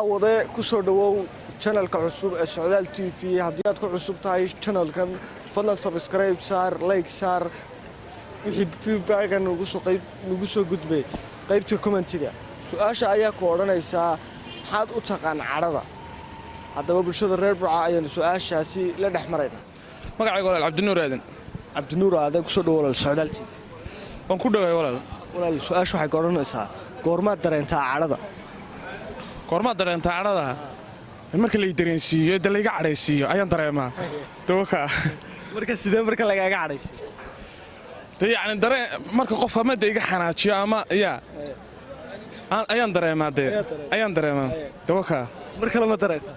wada ku soo dhawow channelka cusub ee Socdaal TV haddii aad ku cusub tahay channelkan fadlan subscribe saar like saar wixii feedback nagu soo gudbay qaybta commentiga su'aasha ayaa ku oranaysa maxaad u taqaan carada haddaba bulshada reer Burca ayaan su'aashaasi la dhaxmarayna magacayga walaal Cabdinuur aadan ku soo dhawow Socdaal TV waan ku dhawaay walaal su'aashu waxay oranaysaa goorma dareentaa carada goorma dareentaa carada marka la dareensiiyo dad laga cadhaysiiyo ayaan dareemaa dawaka marka sidee marka laga cadhaysiiyo yani dareen marka qof ama iga xanaajiyo ama ayaan dareemaa dawaka marka lama dareento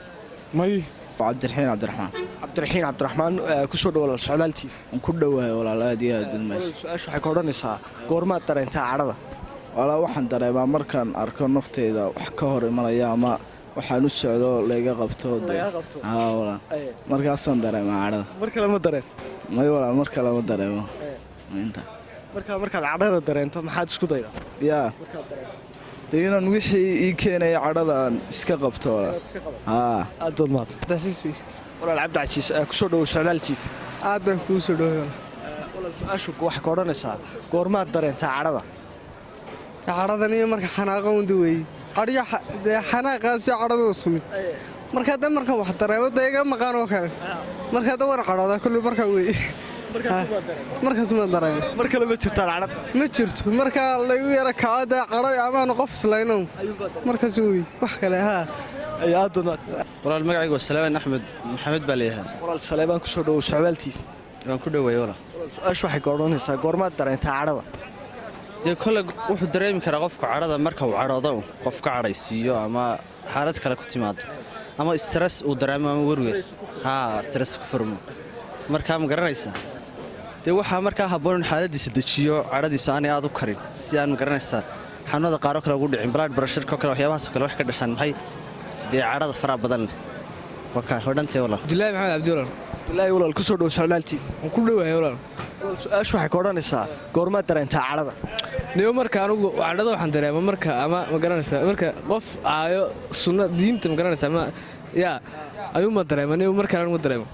may cabdiraxiin ku soo dhawaal Socdaal TV aan ku dhawaay walaal aad iyo aad badmaas su'aashu waxay oranaysaa goorma dareentaa carada walaal waxaan dareemaa markaan arko nafteyda wax ka hor imanaya ama waxaan u socdo leega qabto walaal markaasaan dareemaa carada marka lama dareento may walaal marka lama dareemo inta markaad carada dareento maxaad isku daydaa yaa inaan wixii ii keenaya cadhadaan iska qabto aad walaal Cabdicasiis ku soo dhawow Socdaal TV aadan ku soo dhawow su'aashu waxay ka oranaysaa goormaad dareentaa carada caradaniyo marka xanaaqo undu weey ariya xanaaqaasi caradu isku mid marka marka wax dareemo deega maqaan oo kale marka war carada kullu marka weey marka suma dareemo marka lama jirtaan carad ma jirto marka lagu yara kaada caro ama qof islayno marka weey wax kale ayaa doonaa walaal magacaygu Salaaman Axmed Maxamed Baleeha walaal Salaaman ku soo dhawow Socdaal TV waan ku dhawaay walaal su'aashu waxay ka oranaysaa goormaad dareentaa carada kole wuxuu dareemi karaa qofka carada marka uu cadhoodo qof ka cadhaysiiyo ama xaalad kale ku timaado ama stress uu dareemo ama werwer stress ku furmo markaa ma garanaysaa waxaa markaa habboon in xaaladiisa dejiyo cadhadiisu aanay aad u karin si aan ma garanaysaa xanuunada qaaro kale ugu dhicin blood pressure kale waxyaabahaas kale wax ka dhashaan maxay cadhada faraha badan leh hodhantay walaal Abdullaahi Maxamed Abdullaahi walaal ku soo dhawow Socdaal TV waan ku dhawaay walaal su'aashu waxay ka oranaysaa goormaad dareentaa carada niyo marka anigu cadhada waxaan dareemaa marka ama ma garanaysaa marka qof aayo sunna diinta ma garanaysaa ma ayuu ma dareemaa niyo marka aan ma dareemo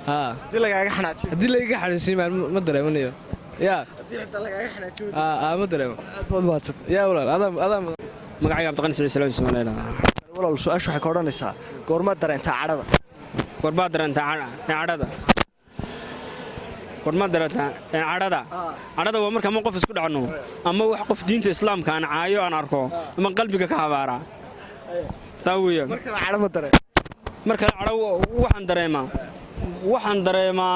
hadii lagaaga xanaajiyo hadii laga xanaajiyo ma dareemanayo ma dareemo walaal adam magacayga Cabdiqani Saciid Salaam walaal su'aashu waxay ka oranaysaa goormaad dareentaa carada goormaad dareentaa cadhada cadhada waa marka ama qof isku dhacno ama wax qof diinta islaamka aan caayo aan arko ama qalbiga ka habaara taa weeyaan marka cadho waxaan dareemaa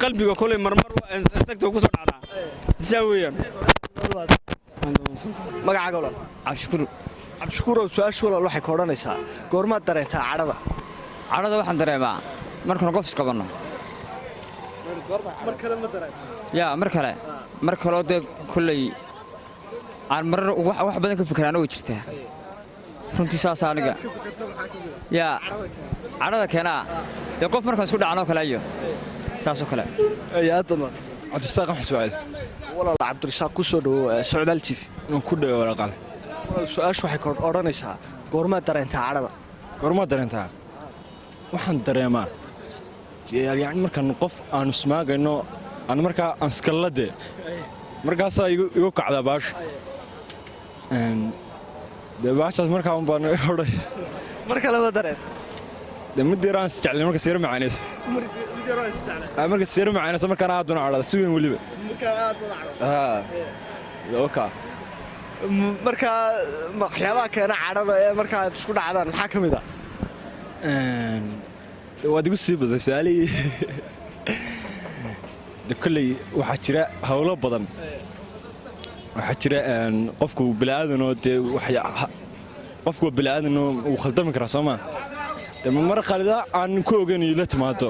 qalbiga kulay marmar tagto ku soo dhacdaa saa weeyaan magacaaga walaal cabshukuur su'aashu walaal waxay ka oranaysaa goormaad dareentaa cadhada waxaan dareemaa markaan qof isqabanno mar kale dee kulley aan marar wax badan ka fikiraan way jirtaa runtii saas aniga cadhada keenaa dee qof markaan isku dhacnoo kale iyo saasoo kale Cabdirasaaq Maxsuuceel walaal Cabdirasaaq ku soo dhawow Socdaal TV waan ku dhawaay walaal su'aashu waxay ka oranaysaa goormaad dareentaa waxaan dareemaa yani markaan qof aan ismaagayno aan markaa anskallade markaasaa igu kacdaa baasha baashaas markaa un baan odhay marka lama dareento middeeraan isjeclay marka siira macaanayso marka siira macaanayso markaan aaduna cadhada si weyn weliba marka waxyaabaha keena cadhada ee markaad isku dhacdaan maxaa ka mid waad igu sii baday su'aalihii kolley waxaa jira hawlo badan waxaa jira qofku bini'aadanoo dee qofku waa bini'aadanoo uu khaldami karaa soo maa mar qalida aan ku ogeyn la timaado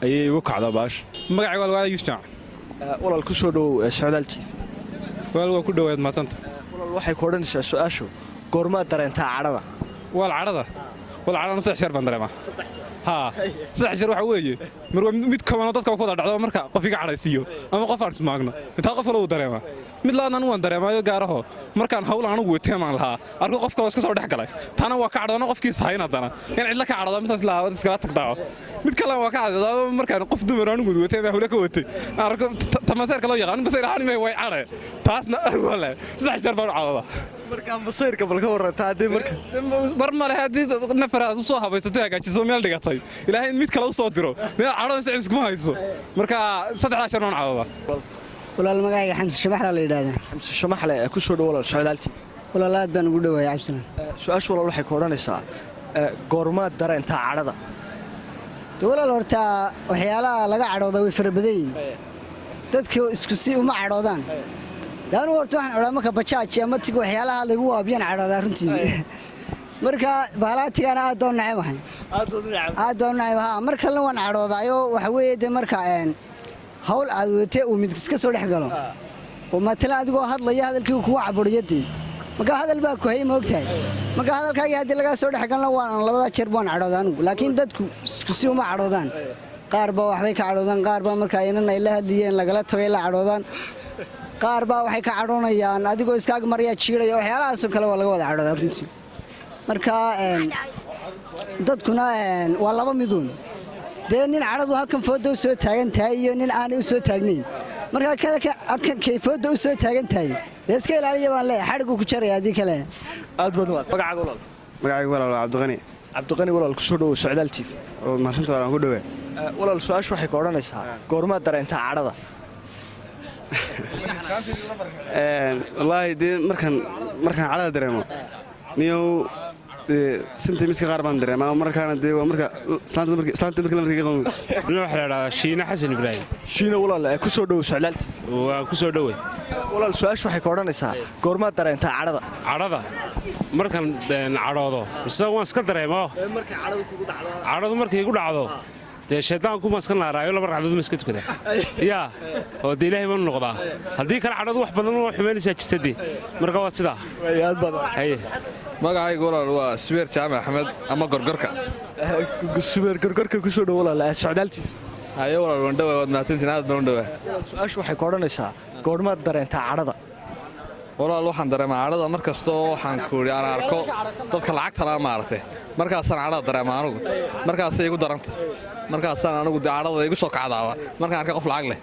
ayay igu kacdaa baasha magacayga walaal Yuusuf walaal ku soo dhawow Socdaal TV walaal waa ku dhawaad maasanta walaal waxay ka oranaysaa su'aashu goormaad dareentaa cadhada walaal cadhada walaal cadhana 3 jeer baan dareemaa haa 3 jeer waxa weeye mar mid kamana dadka ku wada dhacdo marka qof iga cadhaysiiyo ama qof aan ismaagno taa qof loo dareemaa mid laana anu waan dareemayo gaaraho markaan hawl anigu weeteemaan lahaa arko qof kale iska soo dhex galay taana waa ka cadhoona qofkiisa hayna dana in cid la ka cadhado misaas la wada iska tagdaaco mid kale waa ka cadhado markaan qof dumar anigu weeteey baa hawla ka watay arko tamaseerka loo yaqaan basayr ahaan may way cadhay taasna wala 3 jeer baan cadhada marka basayrka balka warata hadii marka mar male hadii nafaraad u soo habaysato hagaajiso meel dhigatay ilaahay mid kale u soo diro meel cadhada si isku hayso marka 3 jeer baan cadhada walaal magacayga xamse shamaxle la yiraahdaa xamse shamaxle ku soo dhawaal socdaalti walaalaad baan ugu dhawaayay cabsana su'aashu walaal waxay ka oranaysaa goormaad dareenta cadhada walaal horta waxyaalaha laga cadhoodo way farbadayn dadku isku si uma cadhoodaan daanu horta waxaan oraa marka bajaaj ama tig waxyaalaha lagu waabiyaan cadhoodaa runtii marka baalaatigaana aad doon nacabahay aad doon nacabaha marka la waan cadhoodaayo waxa weeye de marka hawl aad weetay uu mid iska soo dhex galo oo matala adigoo hadlaya hadalkii kugu caburiyadii marka hadal baa ku hay moogtahay marka hadalkaaga hadii laga soo dhex galna waan labada jeer baan cadhoodaan laakiin dadku isku si uma cadhoodaan qaar baa waxbay ka cadhoodaan qaar baa marka inay la hadliyeen lagala tagay la cadhoodaan qaar baa waxay ka cadhoonayaan adigoo iskaaga maraya jiiraya waxyaalahaas kale waa laga wada cadhoodaa runtii marka dadkuna waa laba midoon dee nin cadhadu halkan fooda u soo taagan tahay iyo nin aanay u soo taagnayn marka kay fooda u soo taagan tahay dee iska ilaaliya baan leeyahay xadhigu ku jaraya haddii kale aad baad magacaaga walaal magacayga walaal cabdiqani walaal ku soo dhawo socdaal TV oo mahadsantahay waan ku dhawaa walaal su'aashu waxay ka oranaysaa goormaad dareenta cadhada wallaahi dee markaan cadhada dareemo niyow symptomiska qaar baan dareemaa markaana dee waa marka islaanta markii la markii qabow waxa la yiraahdaa Shiina Xasan Ibraahim Shiina walaal ku soo dhawo socdaal TV waa ku soo dhaway walaal su'aashu waxay ka oranaysaa goormaad dareenta cadhada markaan cadhoodo mise waan iska dareemaa markay cadhadu kugu dhacdo cadhadu markay igu dhacdo dee shaydaanku ma iska naaraayo laba racdood ma iska tukada yaa oo dee ilaahay baan noqdaa haddii kale cadhadu wax badan oo xumeynaysaa jirtadii marka waa sidaa aad badan haye magacayga walaal waa Subeer Jaamac Axmed ama Gorgorka Subeer Gorgorka ku soo dhawo walaal socdaal TV haye walaal waan dhawaad maatintiin aad baan dhawaad su'aashu waxay ka oranaysaa goormaad dareenta cadhada walaal waxaan dareemaa cadhada markastoo waxaan ku yiri aan arko dadka lacagta la maartay markaasaan cadhada dareemaa anigu markaasay igu daranta markaasaan anigu cadhada igu soo kacdaaba markaan arko qof lacag leh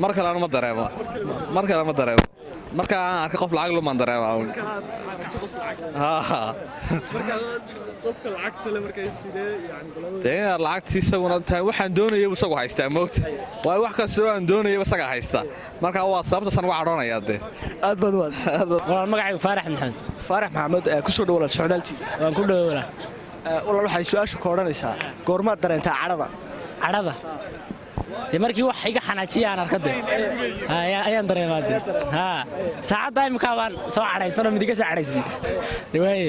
mar kale ma dareemo marka aan arko qof lacag leh ma dareemo qofka lacagta le markay sidee yani dee lacagtii isaguna waxaan doonayay isagu haystaa moogta waa wax kastoo aan doonayay isaga haysta marka waa sababta san uga cadhoonaya dee aad baad walaal magacaygu Faarax Maxamed ku soo dhawo socdaal TV waan ku dhawo walaal waxay su'aashu ka oranaysaa goormaad dareenta cadhada dee markii wax iga xanaajiya aan arkade ayaan dareemaade saacadda imika baan soo cadhaysano mid iga soo cadhaysi waaye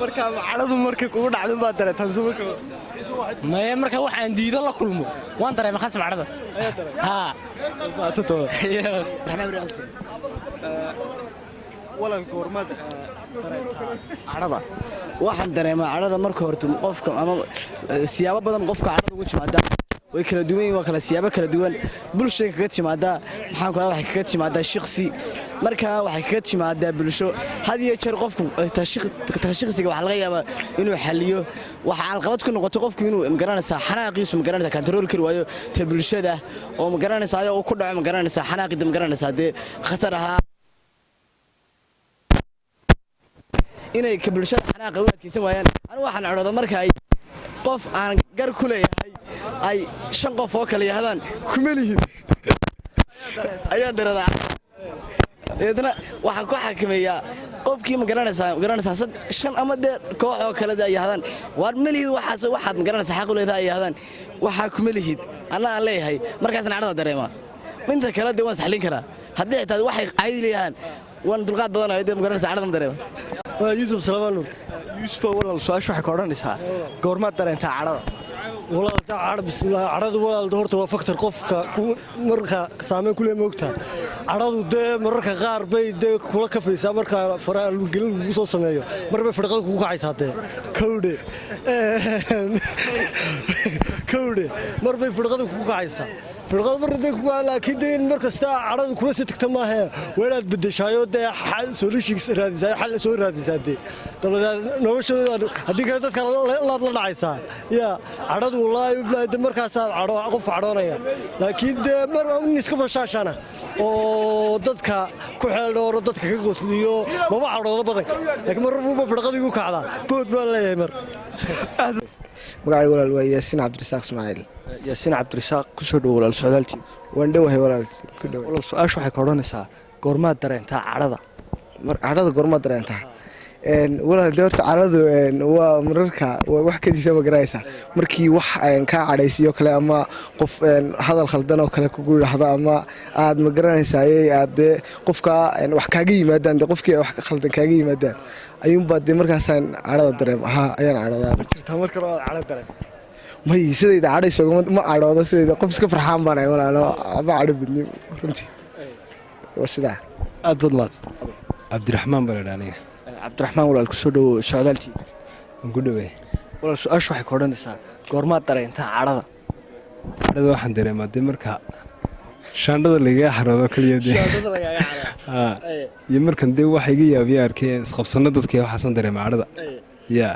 marka cadhadu markay kugu dhacdo baad dareetaa maya marka wax aan diido la kulmo waan dareema khasab cadhada walaal goormaad dareenta cadhada waxaan dareemaa cadhada marka horta qofka ama siyaabo badan qofka cadhada ugu timaada way kala duwan yihiin waa kala siyaabo kala duwan bulshada kaga timaada maxaan ku waxay kaga timaada shakhsi marka waxay kaga timaada bulsho had iyo jeer qofku shakhsiga waxa laga yaabaa inuu xaliyo waxa alqabad ku noqoto qofku inuu magaranaysa xanaaqiisu magaranaysa control kari waayo ta bulshada oo magaranaysa oo ku dhaco magaranaysa xanaaqida magaranaysa de khatar aha inay ka bulshada xanaaqa u adkeysan waayaan anigu waxaan cadhooda marka ay qof aan gar ku leeyahay ay 5 qof oo kale yahdaan kuma lihid ayaan dareemaa eedna waxaan ku xakameeyaa qofkii ma garanaysaa 5 ama de koox oo kale yahdaan war ma lihid waxaad ma garanaysaa xaq u leedahay yahdaan waxa kuma lihid ana aan leeyahay markaasna cadhada dareemaa inta kale de waan saxlin karaa haddii xitaa waxay caadi leeyahaan waan dulqaad badanahay de ma garanaysaa cadhada dareemaa waa Yuusuf Salamaanur Yuusuf walaal su'aashu waxay ka oranaysaa goormaad dareenta cadhada walaalta carab bismillaah caradu walaalda horta waa faktor qofka marka saameyn ku leh moogta caradu dee mararka qaar bay dee kula kafaysaa marka faraalgelin lagu soo sameeyo marbay fadhaqada kugu kacaysaa dee kowdhe marbay fadhaqada kugu kacaysaa fadhaqada marday kugu laakiin dee in markasta caradu kula sii tagta maaha waa inaad bedeshaayo dee solutions raadisaa xal soo raadisaa dee dabadeed noloshooda haddii kale dadka laad la dhacaysaa yaa caradu wallaahi markaasaa qof cadhoonaya laakiin dee mar in iska bashaashana oo dadka ku xeeldhooro dadka ka qosliyo maba cadhoodo badanka laakiin mar walba fadhaqada igu kacdaa bood baan leeyahay mar magacay walaal waa yaasiin cabdirasaaq ismaaciil yaasiin cabdirasaaq ku soo dhow walaal socdaaltii waan dhowahay walaal ku dhow walaal su-aasha waxay ka odhanaysaa goormaad dareentaa cadhada goormaad dareentaa walaal de horta caradu waa mararka wax kadiisa ma garanaysaa markii wax kaa cadhaysiyo kale ama qof hadal khaldan oo kale kugu yidhaahdo ama aad ma garanaysaa aad dee qofka wax kaaga yimaadaan de qofkii wax khaldan kaaga yimaadaan ayuunbaa dee markaasaan cadhada dareem ayaan cadhoodaa jirtaa mar kale ood cadho dareem may sidayda cadhayso ma cadhoodo sidayda qof iska farxaan baanahay walaalo ama cadho badni runtii waa sidaa aad baad maad cabdiraxmaan baa la dhaha aniga cabdiraxmaan walaal ku soo dhowo socdaaltii waan ku dhowey walaal su-aasha waxay ka odhanaysaa goormaad dareentaa cadhada waxaan dareemaa dee marka shaandhada lagaga xaroodo kaliya iyo markan dee waxa iga yaabiya arkay isqabsanno dadka waxaasan dareema cadhada yaa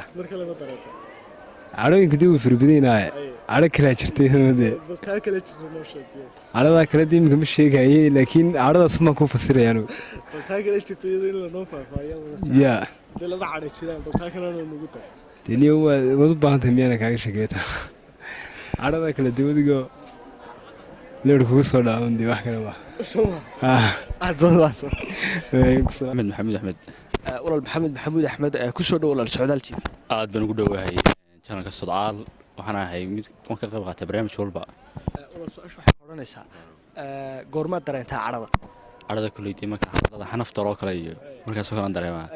cadhooyinka dee way farbadaynaaye cadho kalaa jirtay dee cadhadaa kale dee iminka ma sheegayay laakiin cadhadaas maan kuu fasiraya anugu yaa dee niyo waad u baahan tahay miyaana kaaga sheegeeta cadhadaa kale dee wadigoo leer kugu soo dhaawan dee wax kale maxamed maxamuud axmed walaal maxamed maxamuud axmed ku soo dhow walaal socdaaltii aad baan ugu dhowahay janalka sodcaal waxaan ahay mid waan ka qayb qaatay barnaamij walba walaal su-aasha waxay ka odhanaysaa goormaad dareentaa cadhada kolleytay marka hadlada xanafta oo kale iyo markaasoo kale aan dareemaa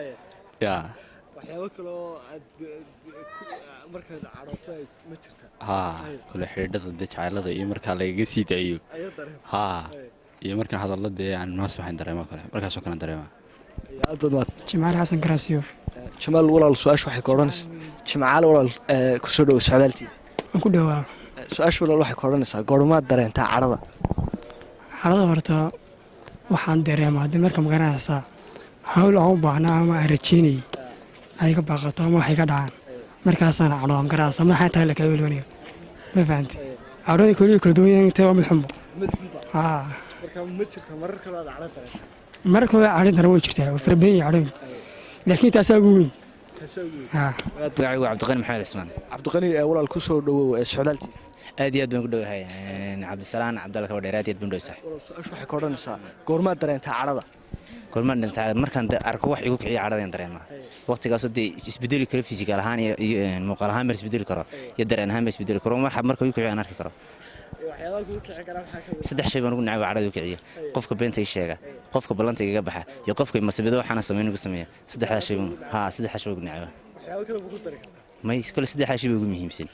yaa waxyaabo kale oo aad markaad cadhooto ma jirta haa kole xidhiidhada dee jacaylada iyo markaa lagaga sii daayo haa iyo markaan hadalla dee aan munaasib waxaan dareemaa kale markaasoo kale aan dareemaa jamaal xasan karaasiyo jamaal walaal su-aasha waxay ka odhanaysaa jimcaale walaal ku soo dhow socdaaltii waan ku dhowaa su-aasha walaal waxay ka odhanaysaa goormaad dareentaa cadhada horta waxaan dareemaa haddii marka magaranaysaa hawl aan u baahnaa ama aan rajeynayay ay ka baaqato ama waxay ka dhacaan markaasaan cadhoon garaasa madaxa intaa la kaga welwanayo ma fahamtay cadhooyinka weliba kala duwan yahay waa mid xunbo haa marka ma jirta marar kale aad cadho dareenta marar kale cadhintana way jirtaa waa fara badan yahay cadhooyinka laakiin taasaa ugu weyn magacaygu cabdiqani maxamed cismaan cabdiqani walaal ku soo dhowow socdaaltii aad iyo aad baan ku dhowahay cabdisalaan cabdalla kaba dheer aad iyo aad baan dhowsahay su-aasha waxay ka odhanaysaa goormaad dareentaa cadhada goormaad dhintaa markaan arko wax igu kiciya cadhadaan dareemaa waqtigaasoo dee isbedeli karo fisikaal ahaan iyo muuqaal ahaan baan isbedeli karo iyo dareen ahaan baan isbedeli karo marka igu kiciyo aan arki karo saddex shay baan ugu nacay waa cadhada igu kiciya qofka beenta ii sheega qofka ballanta igaga baxa iyo qofka masabado waxaana samayn igu sameeya saddexdaa shay baan ugu nacay may kole saddexdaa shay baa ugu muhiimsan